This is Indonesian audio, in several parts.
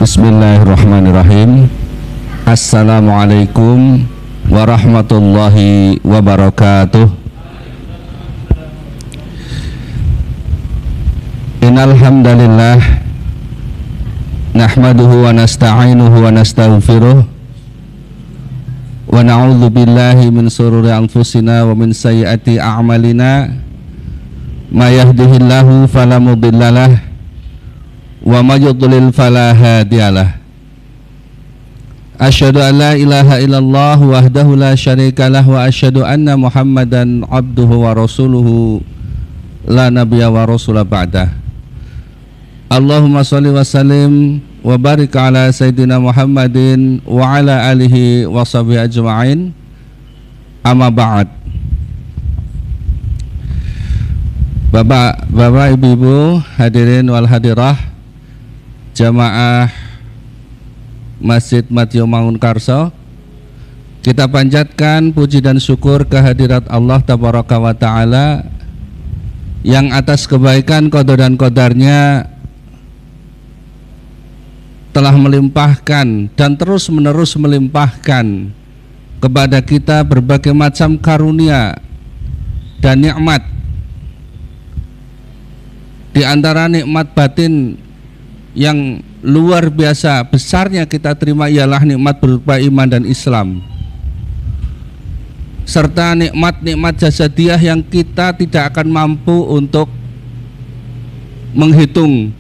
Bismillahirrahmanirrahim. Assalamualaikum warahmatullahi wabarakatuh. Innal hamdalillah nahmaduhu wa nasta'inuhu wa nastaghfiruh wa na'udzu billahi min shururi anfusina wa min sayyiati a'malina. May yahdihillahu fala mudhillalah wa may yudlil fala hadiyalah. Asyhadu an la ilaha illallah wahdahu la syarikalah wa asyhadu anna Muhammadan abduhu wa rasuluhu la nabiyya wa rasula ba'dah. Allahumma shalli wa sallim wa barik ala sayyidina Muhammadin wa ala alihi wa sahbihi ajma'in. Amma ba'd. Bapak, ibu-ibu, hadirin wal hadirah, jamaah Masjid Madya Mangunkarso, kita panjatkan puji dan syukur kehadirat Allah Tabaraka wa Ta'ala yang atas kebaikan qada dan qadarnya telah melimpahkan dan terus menerus melimpahkan kepada kita berbagai macam karunia dan nikmat. Di antara nikmat batin yang luar biasa besarnya kita terima ialah nikmat berupa iman dan Islam, serta nikmat-nikmat jasadiah yang kita tidak akan mampu untuk menghitung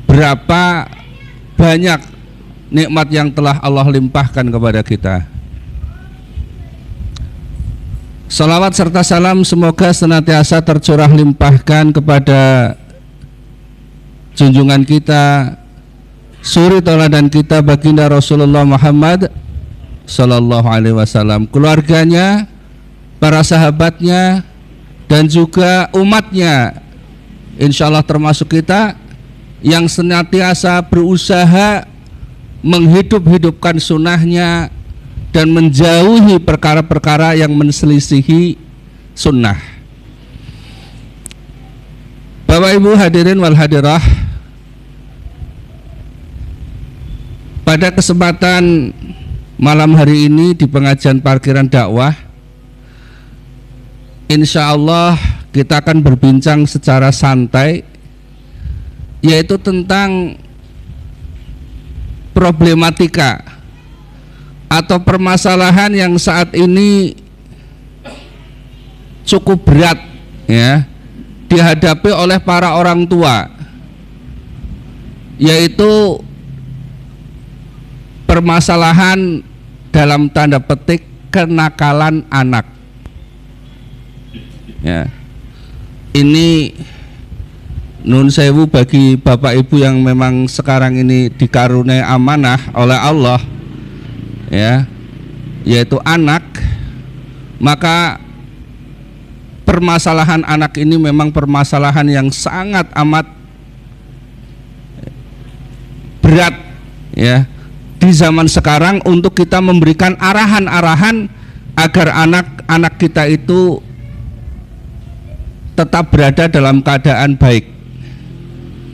berapa banyak nikmat yang telah Allah limpahkan kepada kita. Salawat serta salam semoga senantiasa tercurah limpahkan kepada junjungan kita, suri tauladan kita, baginda Rasulullah Muhammad sallallahu alaihi wasallam, keluarganya, para sahabatnya, dan juga umatnya. Insya Allah termasuk kita yang senantiasa berusaha menghidup-hidupkan sunnahnya dan menjauhi perkara-perkara yang menselisihi sunnah. Bapak Ibu hadirin wal hadirah, pada kesempatan malam hari ini di pengajian parkiran dakwah, insya Allah kita akan berbincang secara santai, yaitu tentang problematika atau permasalahan yang saat ini cukup berat ya dihadapi oleh para orang tua, yaitu permasalahan dalam tanda petik kenakalan anak ya. Ini nun sewu bagi bapak ibu yang memang sekarang ini dikaruniai amanah oleh Allah ya, yaitu anak, maka permasalahan anak ini memang permasalahan yang sangat amat berat ya di zaman sekarang, untuk kita memberikan arahan-arahan agar anak-anak kita itu tetap berada dalam keadaan baik.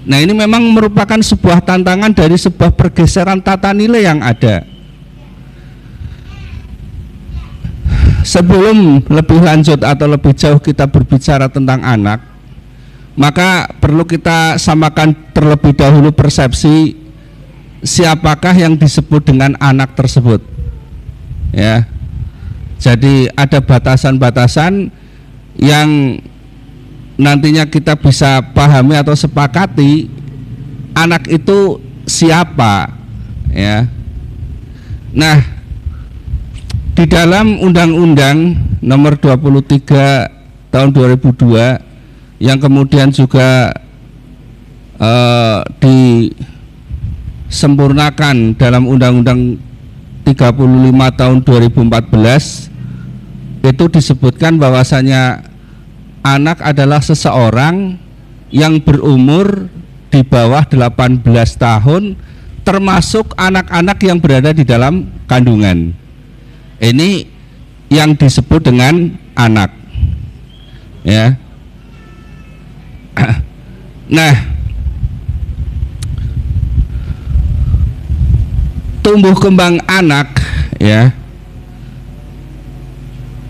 Nah, ini memang merupakan sebuah tantangan dari sebuah pergeseran tata nilai yang ada. Sebelum lebih lanjut atau lebih jauh kita berbicara tentang anak, maka perlu kita samakan terlebih dahulu persepsi siapakah yang disebut dengan anak tersebut ya. Jadi ada batasan-batasan yang nantinya kita bisa pahami atau sepakati anak itu siapa ya. Nah, di dalam Undang-Undang Nomor 23 Tahun 2002 yang kemudian juga disempurnakan dalam Undang-Undang 35 Tahun 2014, itu disebutkan bahwasanya anak adalah seseorang yang berumur di bawah 18 tahun, termasuk anak-anak yang berada di dalam kandungan. Ini yang disebut dengan anak ya. Nah, tumbuh kembang anak ya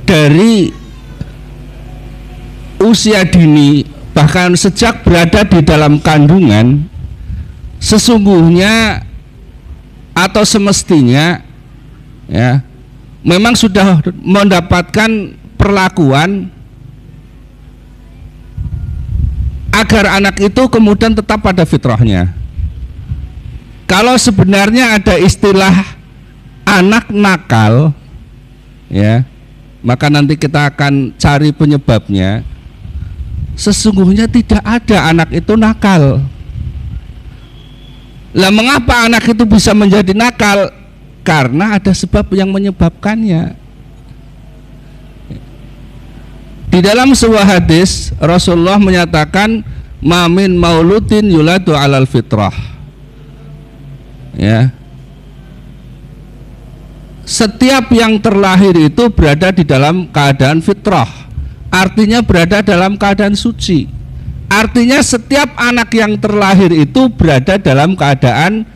dari usia dini, bahkan sejak berada di dalam kandungan, sesungguhnya atau semestinya ya memang sudah mendapatkan perlakuan agar anak itu kemudian tetap pada fitrahnya. Kalau sebenarnya ada istilah anak nakal ya, maka nanti kita akan cari penyebabnya. Sesungguhnya tidak ada anak itu nakal. Lah mengapa anak itu bisa menjadi nakal? Karena ada sebab yang menyebabkannya. Di dalam sebuah hadis Rasulullah menyatakan mamin mauludin yuladu alal fitrah. Ya, setiap yang terlahir itu berada di dalam keadaan fitrah, artinya berada dalam keadaan suci. Artinya setiap anak yang terlahir itu berada dalam keadaan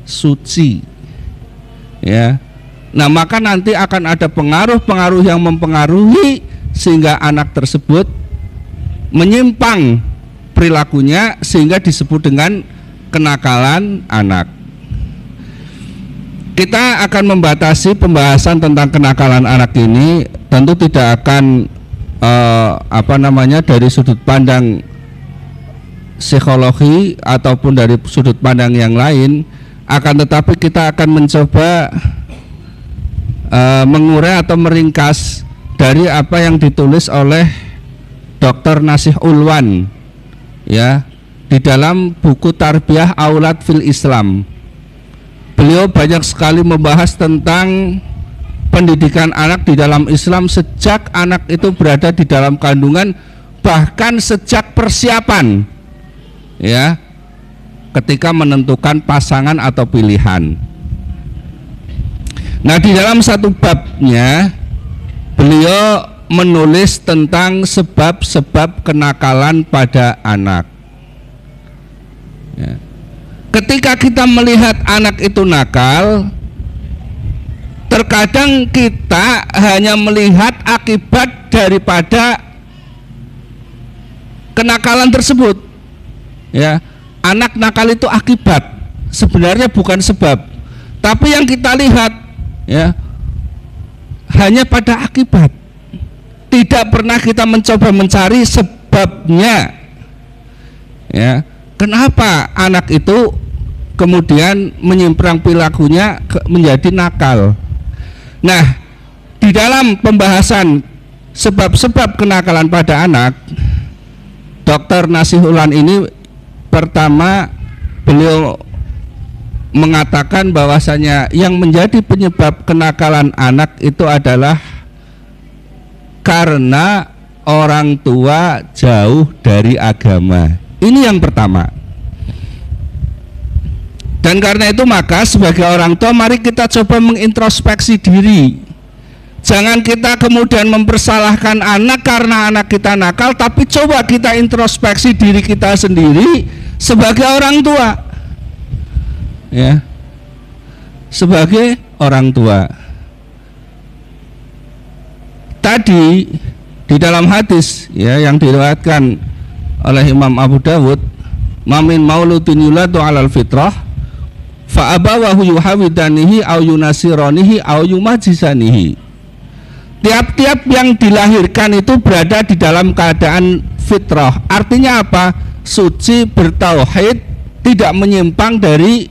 suci. Ya, nah maka nanti akan ada pengaruh-pengaruh yang mempengaruhi sehingga anak tersebut menyimpang perilakunya sehingga disebut dengan kenakalan anak. Kita akan membatasi pembahasan tentang kenakalan anak ini, tentu tidak akan dari sudut pandang psikologi ataupun dari sudut pandang yang lain, akan tetapi kita akan mencoba mengurai atau meringkas dari apa yang ditulis oleh Dr. Nasih Ulwan ya di dalam buku Tarbiyah Aulad fil Islam. Beliau banyak sekali membahas tentang pendidikan anak di dalam Islam sejak anak itu berada di dalam kandungan, bahkan sejak persiapan ya ketika menentukan pasangan atau pilihan. Nah, di dalam satu babnya beliau menulis tentang sebab-sebab kenakalan pada anak ya. Ketika kita melihat anak itu nakal, terkadang kita hanya melihat akibat daripada kenakalan tersebut ya. Anak nakal itu akibat, sebenarnya bukan sebab. Tapi yang kita lihat ya hanya pada akibat. Tidak pernah kita mencoba mencari sebabnya ya. Kenapa anak itu kemudian menyimpang perilakunya menjadi nakal. Nah, di dalam pembahasan sebab-sebab kenakalan pada anak, Dr. Nasih Ulwan ini pertama beliau mengatakan bahwasanya yang menjadi penyebab kenakalan anak itu adalah karena orang tua jauh dari agama. Ini yang pertama. Dan karena itu maka sebagai orang tua mari kita coba mengintrospeksi diri. Jangan kita kemudian mempersalahkan anak karena anak kita nakal, tapi coba kita introspeksi diri kita sendiri sebagai orang tua. Ya. Sebagai orang tua. Tadi di dalam hadis ya yang diriwayatkan oleh Imam Abu Dawud, mamin mauludin yuladu alal fitrah fa abawahu yuhawidanihi au yunasironihi au yumajisanihi. Tiap-tiap yang dilahirkan itu berada di dalam keadaan fitrah. Artinya apa? Suci, bertauhid, tidak menyimpang dari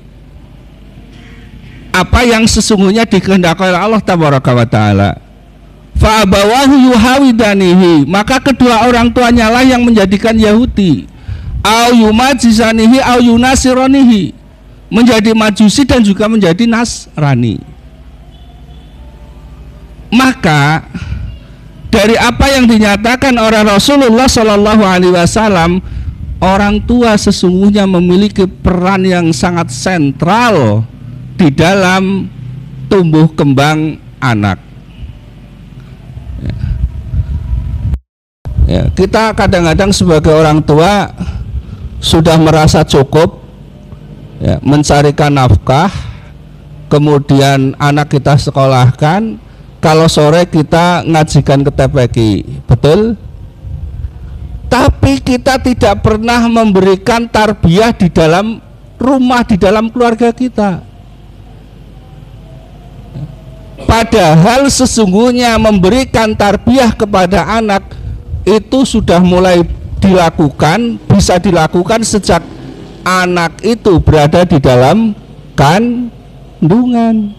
apa yang sesungguhnya dikehendaki oleh Allah tabaraka wa taala. Fa abawahu yuhawidanihi, maka kedua orang tuanya lah yang menjadikan Yahudi, au yumajisanihi au yunasironihi, menjadi Majusi dan juga menjadi Nasrani. Maka dari apa yang dinyatakan oleh Rasulullah Shallallahu Alaihi Wasallam, orang tua sesungguhnya memiliki peran yang sangat sentral di dalam tumbuh kembang anak. Ya, kita kadang-kadang sebagai orang tua sudah merasa cukup ya, mencarikan nafkah, kemudian anak kita sekolahkan, kalau sore kita ngajikan ke TPQ, betul? Tapi kita tidak pernah memberikan tarbiyah di dalam rumah, di dalam keluarga kita. Padahal sesungguhnya memberikan tarbiyah kepada anak itu sudah mulai dilakukan, bisa dilakukan sejak anak itu berada di dalam kandungan.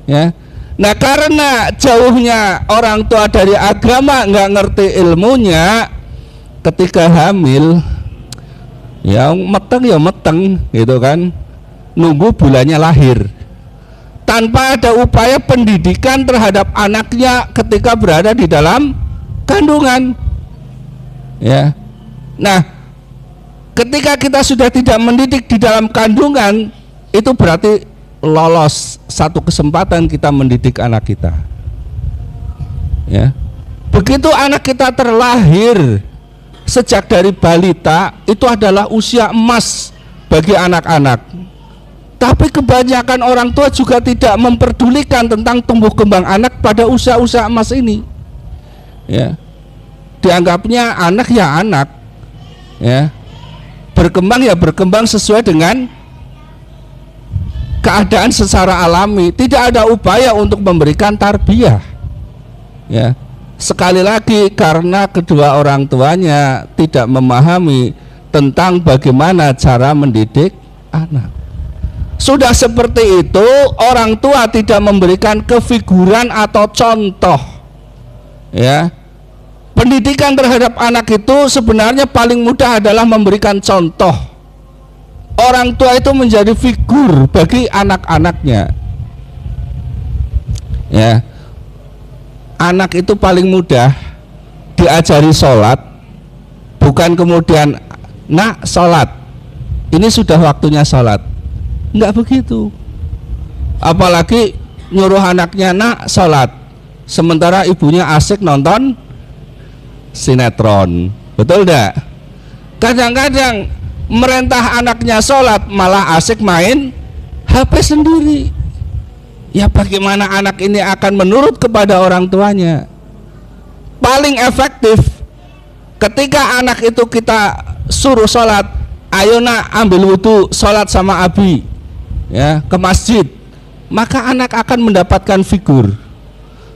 Ya. Nah, karena jauhnya orang tua dari agama, nggak ngerti ilmunya, ketika hamil ya meteng gitu kan, nunggu bulannya lahir tanpa ada upaya pendidikan terhadap anaknya ketika berada di dalam kandungan. Ya. Nah, ketika kita sudah tidak mendidik di dalam kandungan, itu berarti lolos satu kesempatan kita mendidik anak kita. Ya. Begitu anak kita terlahir, sejak dari balita, itu adalah usia emas bagi anak-anak. Tapi kebanyakan orang tua juga tidak memperdulikan tentang tumbuh kembang anak pada usia-usia emas ini. Ya. Dianggapnya anak ya anak. Ya. Berkembang ya berkembang sesuai dengan keadaan secara alami, tidak ada upaya untuk memberikan tarbiyah. Ya. Sekali lagi karena kedua orang tuanya tidak memahami tentang bagaimana cara mendidik anak. Sudah seperti itu, orang tua tidak memberikan kefiguran atau contoh. Ya. Pendidikan terhadap anak itu sebenarnya paling mudah adalah memberikan contoh. Orang tua itu menjadi figur bagi anak-anaknya. Ya. Anak itu paling mudah diajari sholat, bukan kemudian nak sholat, ini sudah waktunya sholat. Enggak begitu. Apalagi nyuruh anaknya nak sholat, sementara ibunya asik nonton sinetron. Betul enggak? Kadang-kadang merintah anaknya sholat malah asik main HP sendiri. Ya bagaimana anak ini akan menurut kepada orang tuanya? Paling efektif ketika anak itu kita suruh sholat, ayo nak ambil wudhu sholat sama abi, ya, ke masjid, maka anak akan mendapatkan figur.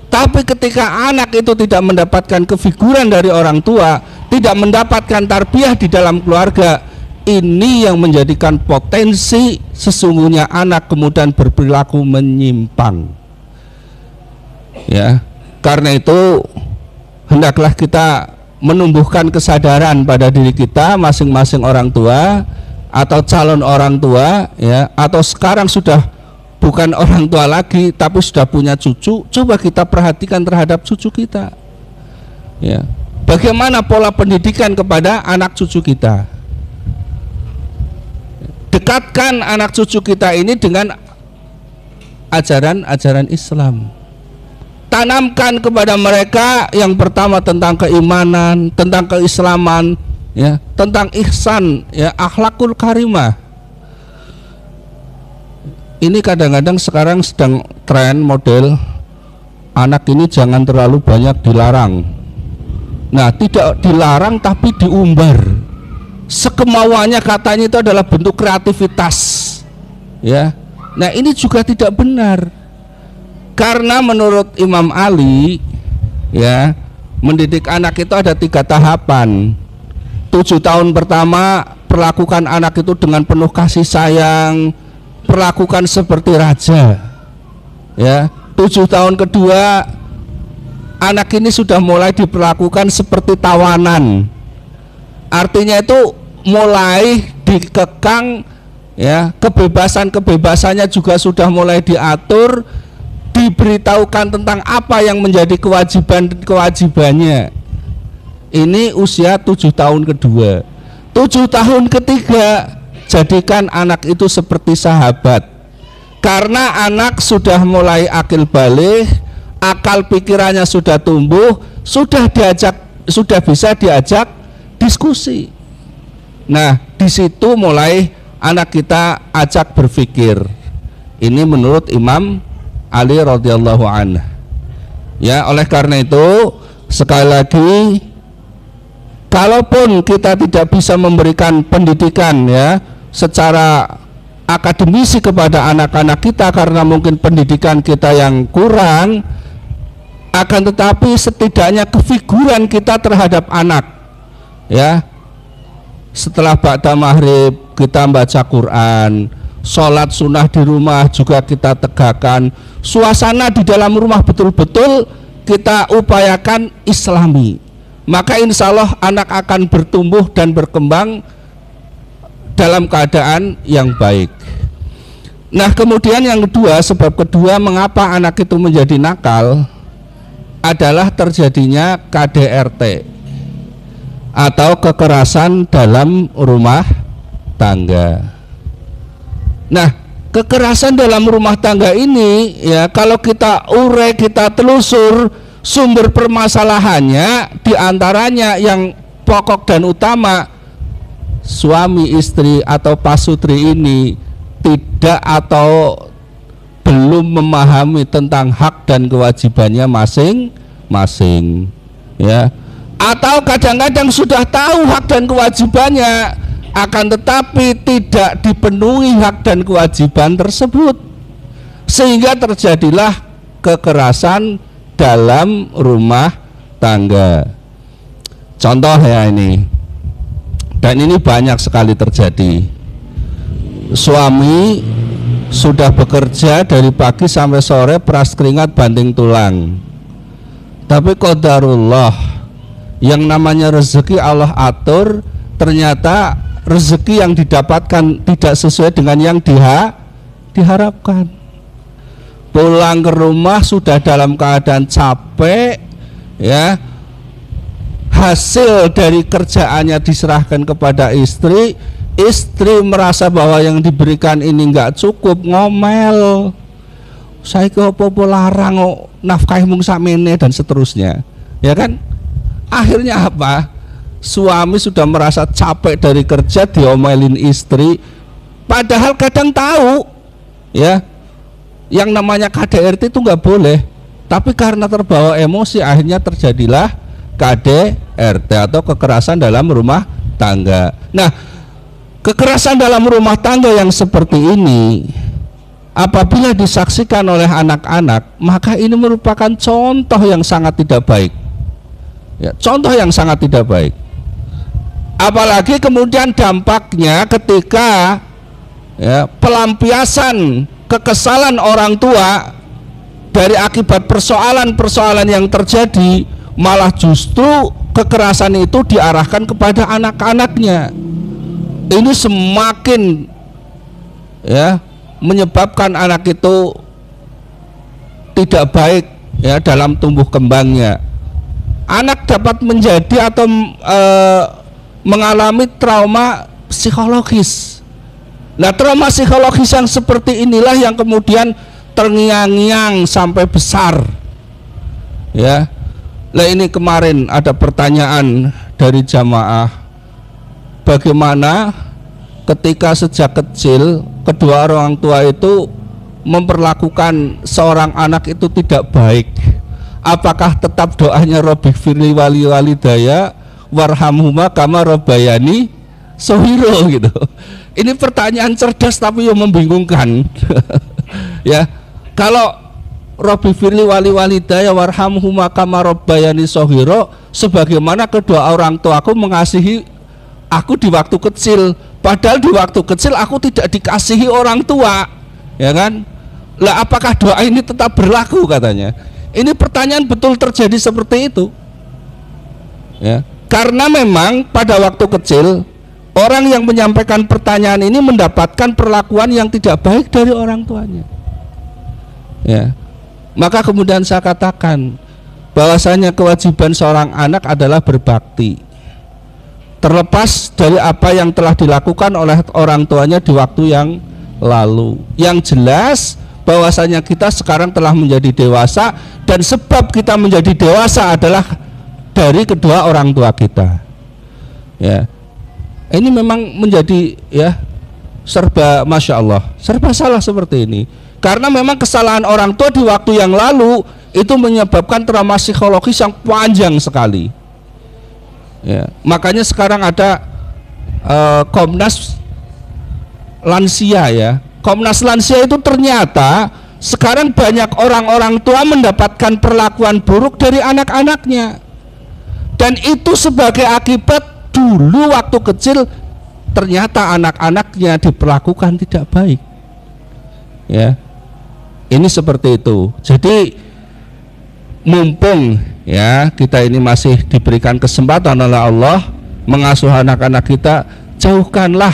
Tapi ketika anak itu tidak mendapatkan kefiguran dari orang tua, tidak mendapatkan tarbiyah di dalam keluarga, ini yang menjadikan potensi sesungguhnya anak kemudian berperilaku menyimpang. Ya, karena itu hendaklah kita menumbuhkan kesadaran pada diri kita masing-masing orang tua atau calon orang tua, ya, atau sekarang sudah bukan orang tua lagi tapi sudah punya cucu. Coba kita perhatikan terhadap cucu kita. Ya, bagaimana pola pendidikan kepada anak cucu kita? Dekatkan anak cucu kita ini dengan ajaran-ajaran Islam. Tanamkan kepada mereka yang pertama tentang keimanan, tentang keislaman, ya, tentang ihsan, ya, akhlakul karimah. Ini kadang-kadang sekarang sedang tren model anak ini jangan terlalu banyak dilarang. Nah, tidak dilarang tapi diumbar. Sekemauannya katanya itu adalah bentuk kreativitas, ya. Nah, ini juga tidak benar, karena menurut Imam Ali, ya, mendidik anak itu ada 3 tahapan. 7 tahun pertama perlakukan anak itu dengan penuh kasih sayang, perlakukan seperti raja, ya. 7 tahun kedua anak ini sudah mulai diperlakukan seperti tawanan, artinya itu mulai dikekang, ya, kebebasannya juga sudah mulai diatur, diberitahukan tentang apa yang menjadi kewajibannya. Ini usia 7 tahun kedua. 7 tahun ketiga jadikan anak itu seperti sahabat, karena anak sudah mulai akil balik, akal pikirannya sudah tumbuh, sudah bisa diajak diskusi. Nah, di situ mulai anak kita ajak berpikir. Ini menurut Imam Ali radhiyallahu anhu. Ya, oleh karena itu sekali lagi, kalaupun kita tidak bisa memberikan pendidikan ya secara akademisi kepada anak-anak kita karena mungkin pendidikan kita yang kurang, akan tetapi setidaknya kefiguran kita terhadap anak ya, setelah ba'da maghrib kita baca Quran, sholat sunnah di rumah juga kita tegakkan, suasana di dalam rumah betul-betul kita upayakan islami, maka insya Allah anak akan bertumbuh dan berkembang dalam keadaan yang baik. Nah, kemudian yang kedua, sebab kedua mengapa anak itu menjadi nakal adalah terjadinya KDRT atau kekerasan dalam rumah tangga. Nah, kekerasan dalam rumah tangga ini ya, kalau kita urai, kita telusur sumber permasalahannya, diantaranya yang pokok dan utama, suami istri atau pasutri ini tidak atau belum memahami tentang hak dan kewajibannya masing-masing ya, atau kadang-kadang sudah tahu hak dan kewajibannya, akan tetapi tidak dipenuhi hak dan kewajiban tersebut, sehingga terjadilah kekerasan dalam rumah tangga. Contoh ya ini, dan ini banyak sekali terjadi. Suami sudah bekerja dari pagi sampai sore, peras keringat banting tulang, tapi qadarullah, yang namanya rezeki Allah atur, ternyata rezeki yang didapatkan tidak sesuai dengan yang diharapkan. Pulang ke rumah sudah dalam keadaan capek ya, hasil dari kerjaannya diserahkan kepada istri, istri merasa bahwa yang diberikan ini enggak cukup, ngomel, saya ke apa larang nafkahi mung sakmene dan seterusnya ya kan. Akhirnya apa? Suami sudah merasa capek dari kerja, diomelin istri, padahal kadang tahu ya yang namanya KDRT itu nggak boleh, tapi karena terbawa emosi akhirnya terjadilah KDRT atau kekerasan dalam rumah tangga. Nah, kekerasan dalam rumah tangga yang seperti ini apabila disaksikan oleh anak-anak, maka ini merupakan contoh yang sangat tidak baik ya, contoh yang sangat tidak baik. Apalagi kemudian dampaknya ketika ya, pelampiasan kekesalan orang tua dari akibat persoalan-persoalan yang terjadi, malah justru kekerasan itu diarahkan kepada anak-anaknya. Ini semakin ya menyebabkan anak itu tidak baik ya dalam tumbuh kembangnya. Anak dapat menjadi atau mengalami trauma psikologis. Nah, trauma psikologis yang seperti inilah yang kemudian terngiang-ngiang sampai besar ya. Nah, ini kemarin ada pertanyaan dari jamaah, bagaimana ketika sejak kecil kedua orang tua itu memperlakukan seorang anak itu tidak baik, apakah tetap doanya Robbighfirli wali walidaya warhamhuma kama rabbayani shoghira gitu. Ini pertanyaan cerdas tapi yang membingungkan ya. Kalau Robbighfirli wali walidaya warhamhuma kama rabbayani shoghira, sebagaimana kedua orang tuaku mengasihi aku di waktu kecil, padahal di waktu kecil aku tidak dikasihi orang tua ya kan. Lah, apakah doa ini tetap berlaku katanya? Ini pertanyaan betul terjadi seperti itu ya, karena memang pada waktu kecil orang yang menyampaikan pertanyaan ini mendapatkan perlakuan yang tidak baik dari orang tuanya ya. Maka kemudian saya katakan bahwasanya kewajiban seorang anak adalah berbakti, terlepas dari apa yang telah dilakukan oleh orang tuanya di waktu yang lalu. Yang jelas bahwasanya kita sekarang telah menjadi dewasa, dan sebab kita menjadi dewasa adalah dari kedua orang tua kita ya. Ini memang menjadi ya serba masya Allah, serba salah seperti ini. Karena memang kesalahan orang tua di waktu yang lalu itu menyebabkan trauma psikologis yang panjang sekali. Ya, makanya sekarang ada Komnas Lansia ya. Komnas Lansia itu ternyata sekarang banyak orang-orang tua mendapatkan perlakuan buruk dari anak-anaknya. Dan itu sebagai akibat dulu waktu kecil ternyata anak-anaknya diperlakukan tidak baik. Ya. Ini seperti itu. Jadi mumpung ya kita ini masih diberikan kesempatan oleh Allah mengasuh anak-anak kita, jauhkanlah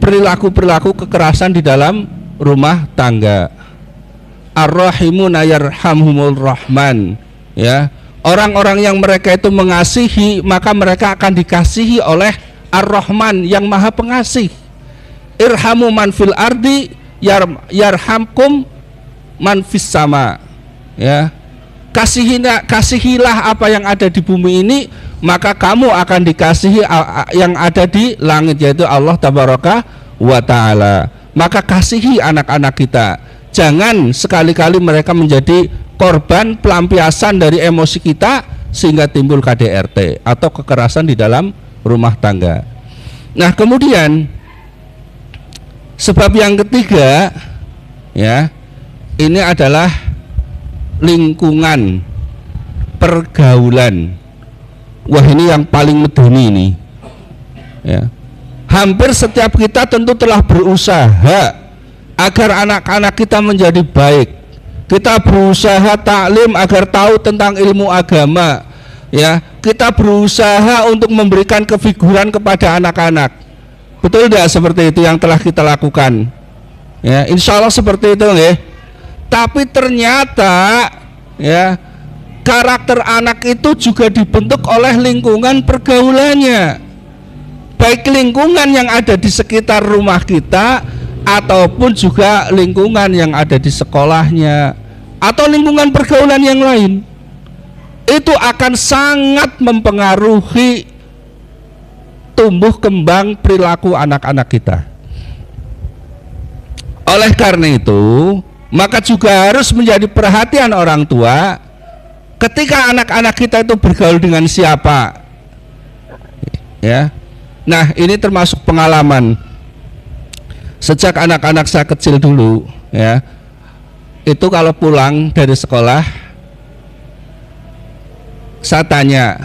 perilaku-perilaku kekerasan di dalam rumah tangga. Ar-Rahimuna yarhamhumur Rahman. Ya, orang-orang yang mereka itu mengasihi, maka mereka akan dikasihi oleh Ar-Rahman yang Maha Pengasih. Irhamu man fil ardi yarhamkum man fis sama. Ya, kasihilah apa yang ada di bumi ini, maka kamu akan dikasihi yang ada di langit, yaitu Allah Tabaraka wa Ta'ala. Maka kasihi anak-anak kita. Jangan sekali-kali mereka menjadi korban pelampiasan dari emosi kita sehingga timbul KDRT atau kekerasan di dalam rumah tangga. Nah, kemudian sebab yang ketiga ya, ini adalah lingkungan pergaulan. Wah, ini yang paling medeni ini ya. Hampir setiap kita tentu telah berusaha agar anak-anak kita menjadi baik. Kita berusaha taklim agar tahu tentang ilmu agama ya. Kita berusaha untuk memberikan kefiguran kepada anak-anak. Betul tidak seperti itu yang telah kita lakukan ya? Insya Allah seperti itu ya. Tapi ternyata ya, karakter anak itu juga dibentuk oleh lingkungan pergaulannya, baik lingkungan yang ada di sekitar rumah kita ataupun juga lingkungan yang ada di sekolahnya atau lingkungan pergaulan yang lain. Itu akan sangat mempengaruhi tumbuh kembang perilaku anak-anak kita. Oleh karena itu, maka juga harus menjadi perhatian orang tua ketika anak-anak kita itu bergaul dengan siapa ya. Nah, ini termasuk pengalaman sejak anak-anak saya kecil dulu ya. Itu kalau pulang dari sekolah, saya tanya,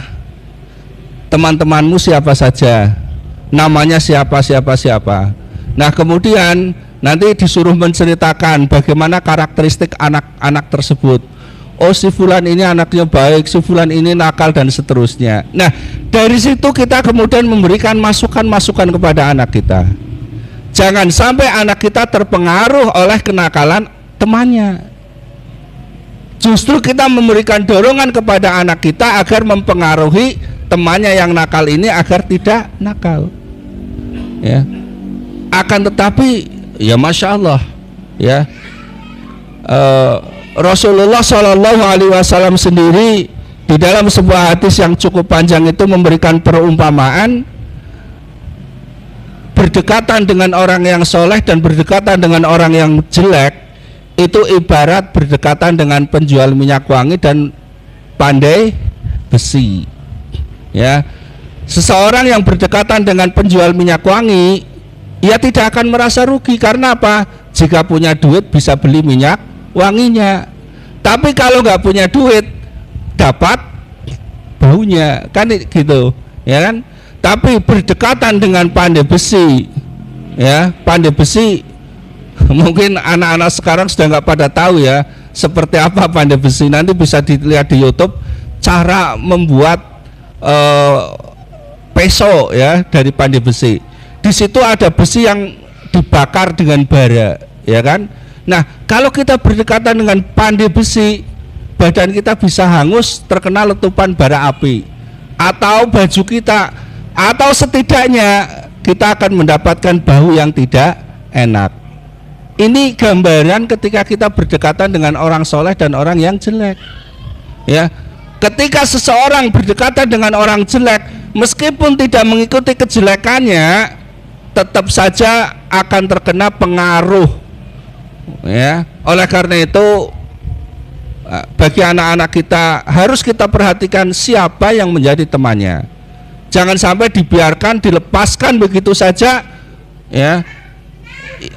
teman-temanmu siapa saja, namanya siapa. Nah, kemudian nanti disuruh menceritakan bagaimana karakteristik anak-anak tersebut. Oh, si fulan ini anaknya baik, si fulan ini nakal, dan seterusnya. Nah, dari situ kita kemudian memberikan masukan-masukan kepada anak kita. Jangan sampai anak kita terpengaruh oleh kenakalan temannya. Justru kita memberikan dorongan kepada anak kita agar mempengaruhi temannya yang nakal ini agar tidak nakal. Ya. Akan tetapi ya Masya Allah ya, Rasulullah Shallallahu Alaihi Wasallam sendiri di dalam sebuah hadis yang cukup panjang itu memberikan perumpamaan berdekatan dengan orang yang soleh dan berdekatan dengan orang yang jelek itu ibarat berdekatan dengan penjual minyak wangi dan pandai besi ya. Seseorang yang berdekatan dengan penjual minyak wangi, ia tidak akan merasa rugi. Karena apa? Jika punya duit bisa beli minyak wanginya. Tapi kalau nggak punya duit, dapat baunya, kan gitu, ya kan? Tapi berdekatan dengan pandai besi, ya, pandai besi. Mungkin anak-anak sekarang sudah nggak pada tahu ya seperti apa pandai besi. Nanti bisa dilihat di YouTube cara membuat peso ya dari pandai besi. Di situ ada besi yang dibakar dengan bara, ya kan? Nah, kalau kita berdekatan dengan pandai besi, badan kita bisa hangus terkena letupan bara api, atau baju kita, atau setidaknya kita akan mendapatkan bau yang tidak enak. Ini gambaran ketika kita berdekatan dengan orang soleh dan orang yang jelek. Ya, ketika seseorang berdekatan dengan orang jelek, meskipun tidak mengikuti kejelekannya, tetap saja akan terkena pengaruh Ya, oleh karena itu bagi anak-anak kita harus kita perhatikan siapa yang menjadi temannya. Jangan sampai dibiarkan, dilepaskan begitu saja, ya.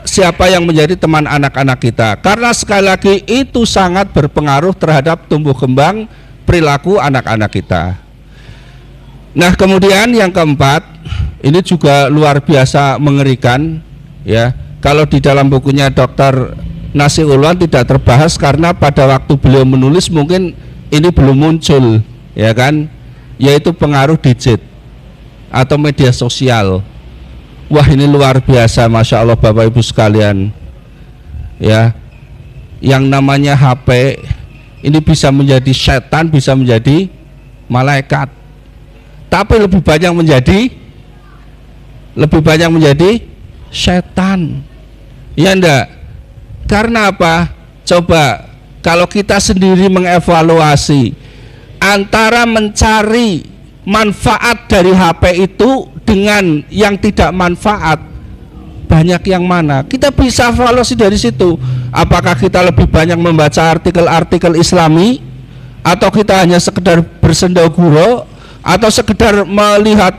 Siapa yang menjadi teman anak-anak kita? Karena sekali lagi itu sangat berpengaruh terhadap tumbuh kembang perilaku anak-anak kita. Nah, kemudian yang keempat, ini juga luar biasa mengerikan, ya. Kalau di dalam bukunya Dr. Nasiulwan tidak terbahas karena pada waktu beliau menulis mungkin ini belum muncul, ya kan, yaitu pengaruh gadget atau media sosial. Wah, ini luar biasa, Masya Allah Bapak Ibu sekalian, ya. Yang namanya HP ini bisa menjadi setan, bisa menjadi malaikat, tapi lebih banyak menjadi setan, ya enggak? Karena apa? Coba kalau kita sendiri mengevaluasi antara mencari manfaat dari HP itu dengan yang tidak manfaat, banyak yang mana? Kita bisa evaluasi dari situ. Apakah kita lebih banyak membaca artikel-artikel Islami, atau kita hanya sekedar bersendaguro, atau sekedar melihat,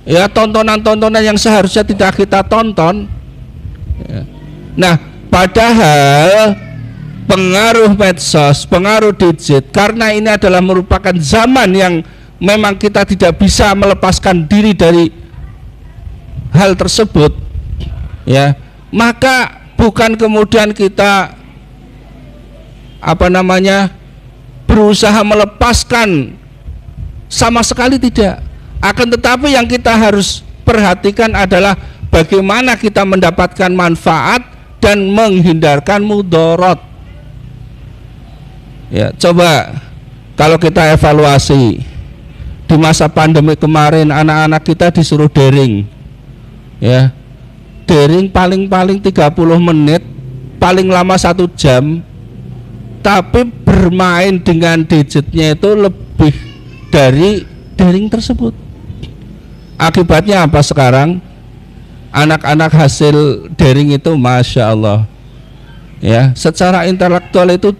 ya, tontonan-tontonan yang seharusnya tidak kita tonton, ya. Nah, padahal pengaruh medsos, pengaruh gadget, karena ini adalah merupakan zaman yang memang kita tidak bisa melepaskan diri dari hal tersebut, ya, maka bukan kemudian kita berusaha melepaskan, sama sekali tidak. Akan tetapi yang kita harus perhatikan adalah bagaimana kita mendapatkan manfaat dan menghindarkan mudarat. Ya, coba kalau kita evaluasi di masa pandemi kemarin, anak-anak kita disuruh daring, ya, daring paling-paling 30 menit, paling lama 1 jam, tapi bermain dengan gadgetnya itu lebih dari daring tersebut. Akibatnya apa sekarang? Anak-anak hasil daring itu Masya Allah, ya, secara intelektual itu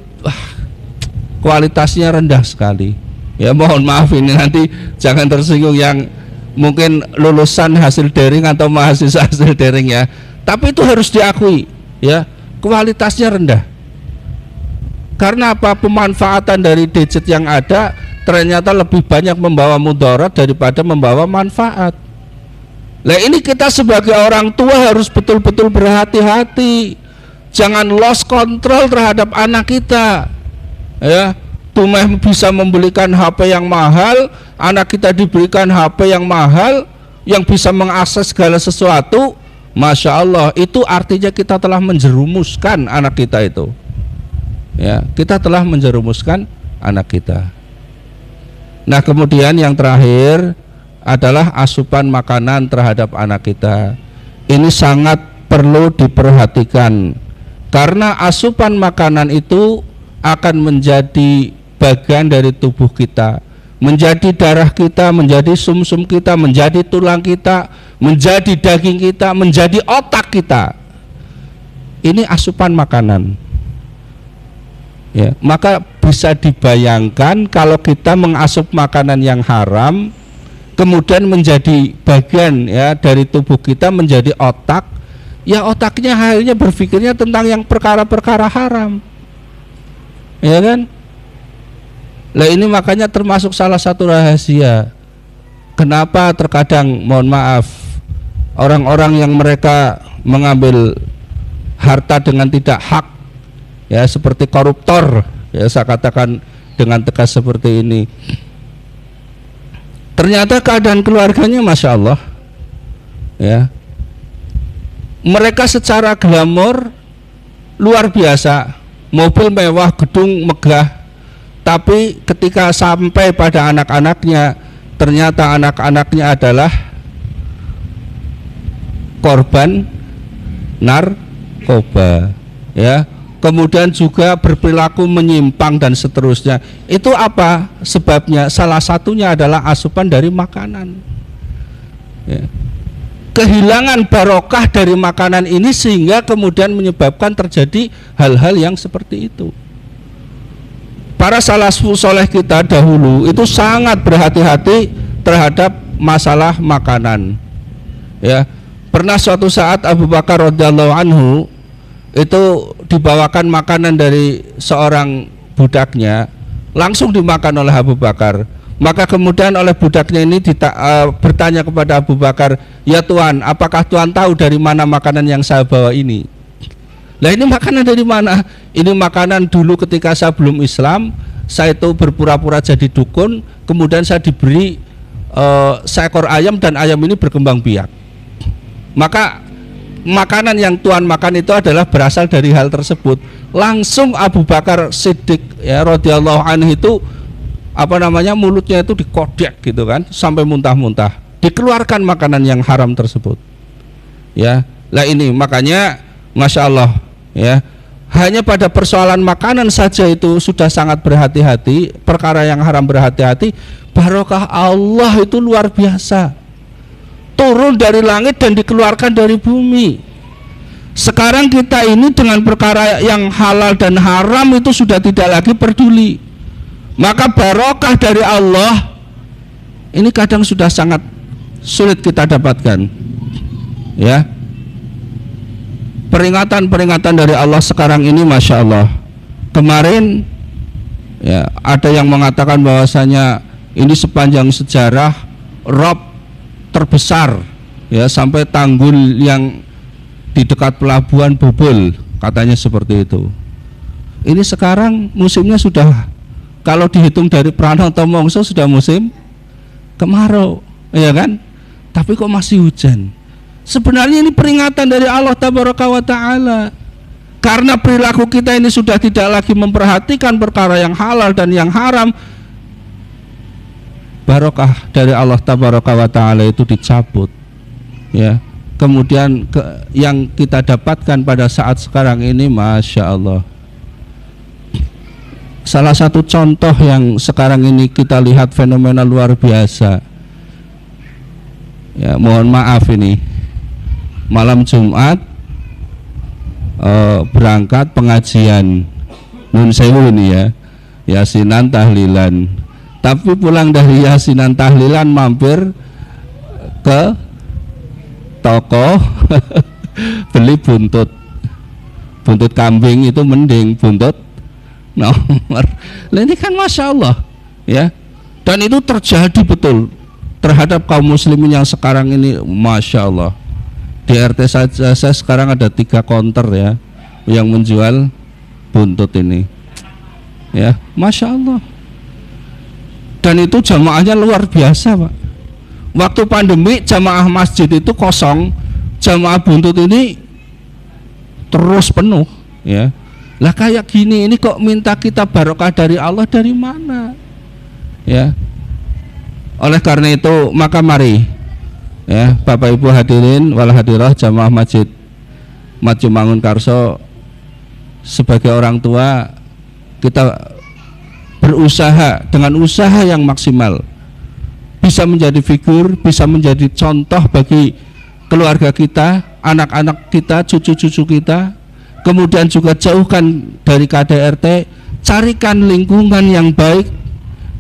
kualitasnya rendah sekali. Ya, mohon maaf ini nanti jangan tersinggung yang mungkin lulusan hasil daring atau mahasiswa hasil daring, ya. Tapi itu harus diakui, ya, kualitasnya rendah. Karena apa? Pemanfaatan dari gadget yang ada ternyata lebih banyak membawa mudarat daripada membawa manfaat. Nah, ini kita sebagai orang tua harus betul-betul berhati-hati, jangan lost control terhadap anak kita, ya. Tumeh bisa membelikan HP yang mahal, anak kita diberikan HP yang mahal yang bisa mengakses segala sesuatu, Masya Allah, itu artinya kita telah menjerumuskan anak kita itu, ya, kita telah menjerumuskan anak kita. Nah, kemudian yang terakhir adalah asupan makanan terhadap anak kita. Ini sangat perlu diperhatikan karena asupan makanan itu akan menjadi bagian dari tubuh kita, menjadi darah kita, menjadi sumsum kita, menjadi tulang kita, menjadi daging kita, menjadi otak kita. Ini asupan makanan, ya. Maka bisa dibayangkan kalau kita mengasup makanan yang haram, kemudian menjadi bagian, ya, dari tubuh kita, menjadi otak, ya, otaknya akhirnya berpikirnya tentang yang perkara-perkara haram, ya kan? Nah, ini makanya termasuk salah satu rahasia kenapa terkadang, mohon maaf, orang-orang yang mereka mengambil harta dengan tidak hak, ya, seperti koruptor, ya, saya katakan dengan tegas seperti ini, ternyata keadaan keluarganya Masya Allah, ya, mereka secara glamor luar biasa, mobil mewah, gedung megah, tapi ketika sampai pada anak-anaknya, ternyata anak-anaknya adalah korban narkoba, ya, kemudian juga berperilaku menyimpang dan seterusnya. Itu apa sebabnya? Salah satunya adalah asupan dari makanan, ya. kehilangan barokah dari makanan ini sehingga kemudian menyebabkan terjadi hal-hal yang seperti itu. Para salafus soleh kita dahulu itu sangat berhati-hati terhadap masalah makanan. Ya, pernah suatu saat Abu Bakar radhiyallahu anhu itu dibawakan makanan dari seorang budaknya, langsung dimakan oleh Abu Bakar. Maka kemudian oleh budaknya ini bertanya kepada Abu Bakar, "Ya Tuan, apakah Tuan tahu dari mana makanan yang saya bawa ini?" Lah, ini makanan dari mana? Ini makanan dulu ketika saya belum Islam, saya itu berpura-pura jadi dukun, kemudian saya diberi seekor ayam dan ayam ini berkembang biak. Maka makanan yang Tuan makan itu adalah berasal dari hal tersebut. Langsung Abu Bakar Siddiq ya radhiyallahu anhu itu mulutnya itu dikodek gitu kan, sampai muntah-muntah. Dikeluarkan makanan yang haram tersebut. Ya, lah ini makanya Masya Allah ya, hanya pada persoalan makanan saja itu sudah sangat berhati-hati, perkara yang haram berhati-hati. Barokah Allah itu luar biasa, turun dari langit dan dikeluarkan dari bumi. Sekarang kita ini dengan perkara yang halal dan haram itu sudah tidak lagi peduli. Maka barokah dari Allah ini kadang sudah sangat sulit kita dapatkan. Ya, peringatan-peringatan dari Allah sekarang ini Masya Allah. Kemarin ya, ada yang mengatakan bahwasanya ini sepanjang sejarah rob terbesar ya, sampai tanggul yang di dekat pelabuhan bobol, katanya seperti itu. Ini sekarang musimnya sudah, kalau dihitung dari Pranoto Mongso sudah musim kemarau, ya kan? Tapi kok masih hujan? Sebenarnya ini peringatan dari Allah Tabaraka wa Ta'ala. Karena perilaku kita ini sudah tidak lagi memperhatikan perkara yang halal dan yang haram, barokah dari Allah Tabaraka wa Ta'ala itu dicabut. Ya, kemudian yang kita dapatkan pada saat sekarang ini Masya Allah. Salah satu contoh yang sekarang ini kita lihat fenomena luar biasa. Ya, mohon maaf ini malam Jumat berangkat pengajian Nun Sewu ini ya, yasinan tahlilan. Tapi pulang dari yasinan tahlilan mampir ke toko beli buntut kambing, itu mending buntut nomor. Nah, ini kan Masya Allah ya, dan itu terjadi betul terhadap kaum muslimin yang sekarang ini Masya Allah. Di RT saja saya sekarang ada 3 counter ya yang menjual buntut ini ya, Masya Allah. Dan itu jamaahnya luar biasa Pak. Waktu pandemi jamaah masjid itu kosong, jamaah buntut ini terus penuh ya. Lah kayak gini ini kok minta kita barokah dari Allah, dari mana? Ya. Oleh karena itu maka mari ya Bapak Ibu hadirin wal hadirah jamaah Masjid Madjumangun Karso, sebagai orang tua kita berusaha dengan usaha yang maksimal bisa menjadi figur, bisa menjadi contoh bagi keluarga kita, anak-anak kita, cucu-cucu kita. Kemudian juga jauhkan dari KDRT, carikan lingkungan yang baik,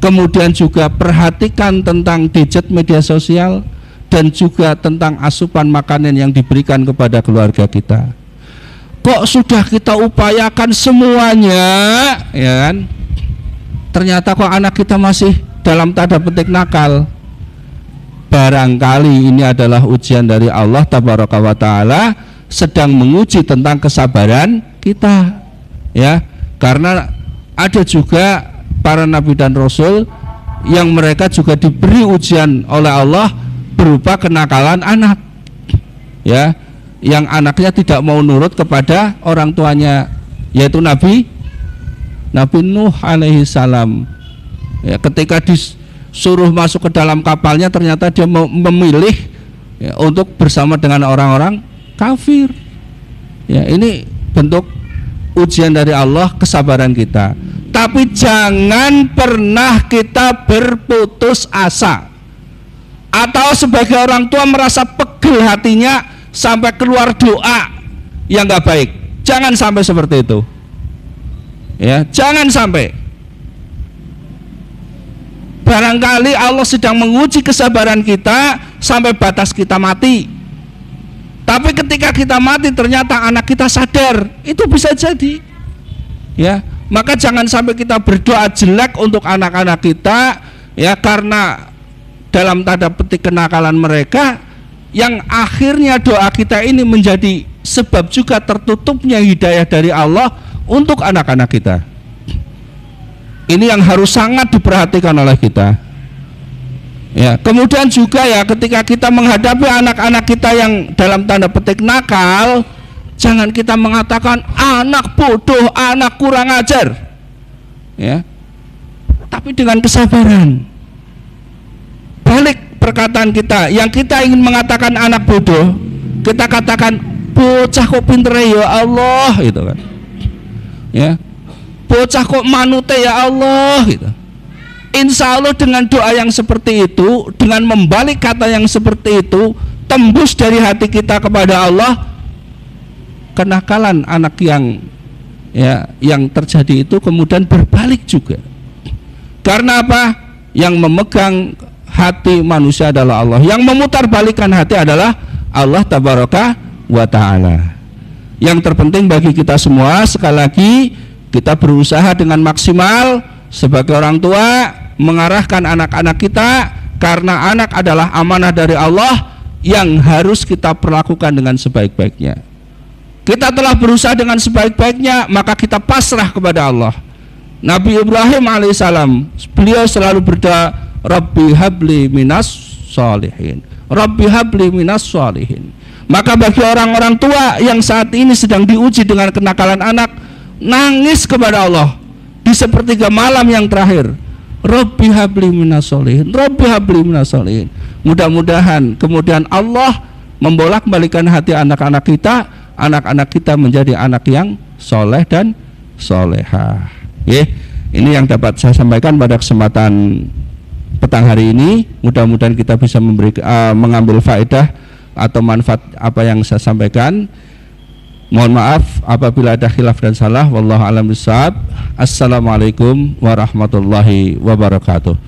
kemudian juga perhatikan tentang gadget media sosial, dan juga tentang asupan makanan yang diberikan kepada keluarga kita. Kok sudah kita upayakan semuanya, ya kan? Ternyata kok anak kita masih dalam tanda petik nakal. Barangkali ini adalah ujian dari Allah Tabaraka wa Ta'ala, sedang menguji tentang kesabaran kita ya, karena ada juga para nabi dan rasul yang mereka juga diberi ujian oleh Allah berupa kenakalan anak ya, yang anaknya tidak mau nurut kepada orang tuanya, yaitu Nabi Nuh alaihi salam ya, ketika disuruh masuk ke dalam kapalnya ternyata dia memilih ya, untuk bersama dengan orang-orang kafir ya. Ini bentuk ujian dari Allah, kesabaran kita. Tapi jangan pernah kita berputus asa atau sebagai orang tua merasa pegel pegel hatinya sampai keluar doa yang nggak baik. Jangan sampai seperti itu. Ya, jangan sampai. Barangkali Allah sedang menguji kesabaran kita sampai batas kita mati. Tapi ketika kita mati ternyata anak kita sadar, itu bisa jadi. Ya, maka jangan sampai kita berdoa jelek untuk anak-anak kita, ya, karena dalam tanda petik kenakalan mereka, yang akhirnya doa kita ini menjadi sebab juga tertutupnya hidayah dari Allah untuk anak-anak kita. Ini yang harus sangat diperhatikan oleh kita. Ya, kemudian juga ya, ketika kita menghadapi anak-anak kita yang dalam tanda petik nakal, jangan kita mengatakan anak bodoh, anak kurang ajar. Ya. Tapi dengan kesabaran. Balik perkataan kita, yang kita ingin mengatakan anak bodoh, kita katakan bocah kok pinter ya Allah, gitu kan. Ya. Bocah kok manute ya Allah, gitu. Insya Allah dengan doa yang seperti itu, dengan membalik kata yang seperti itu, tembus dari hati kita kepada Allah, kenakalan anak yang terjadi itu kemudian berbalik juga. Karena apa? Yang memegang hati manusia adalah Allah, yang memutarbalikkan hati adalah Allah tabaraka wa ta'ala. Yang terpenting bagi kita semua, sekali lagi, kita berusaha dengan maksimal sebagai orang tua mengarahkan anak-anak kita, karena anak adalah amanah dari Allah yang harus kita perlakukan dengan sebaik-baiknya. Kita telah berusaha dengan sebaik-baiknya, maka kita pasrah kepada Allah. Nabi Ibrahim alaihissalam, beliau selalu berdoa, Rabbi habli minas sholihin, Rabbi habli minas sholihin. Maka bagi orang-orang tua yang saat ini sedang diuji dengan kenakalan anak, nangis kepada Allah di sepertiga malam yang terakhir, Rabbi habli minas sholihin, Rabbi habli minas sholihin. Mudah-mudahan kemudian Allah membolak-balikan hati anak-anak kita menjadi anak yang soleh dan solehah. Ini yang dapat saya sampaikan pada kesempatan petang hari ini. Mudah-mudahan kita bisa mengambil faedah atau manfaat apa yang saya sampaikan. Mohon maaf apabila ada khilaf dan salah. Wallahu a'lam bishawab. Assalamualaikum warahmatullahi wabarakatuh.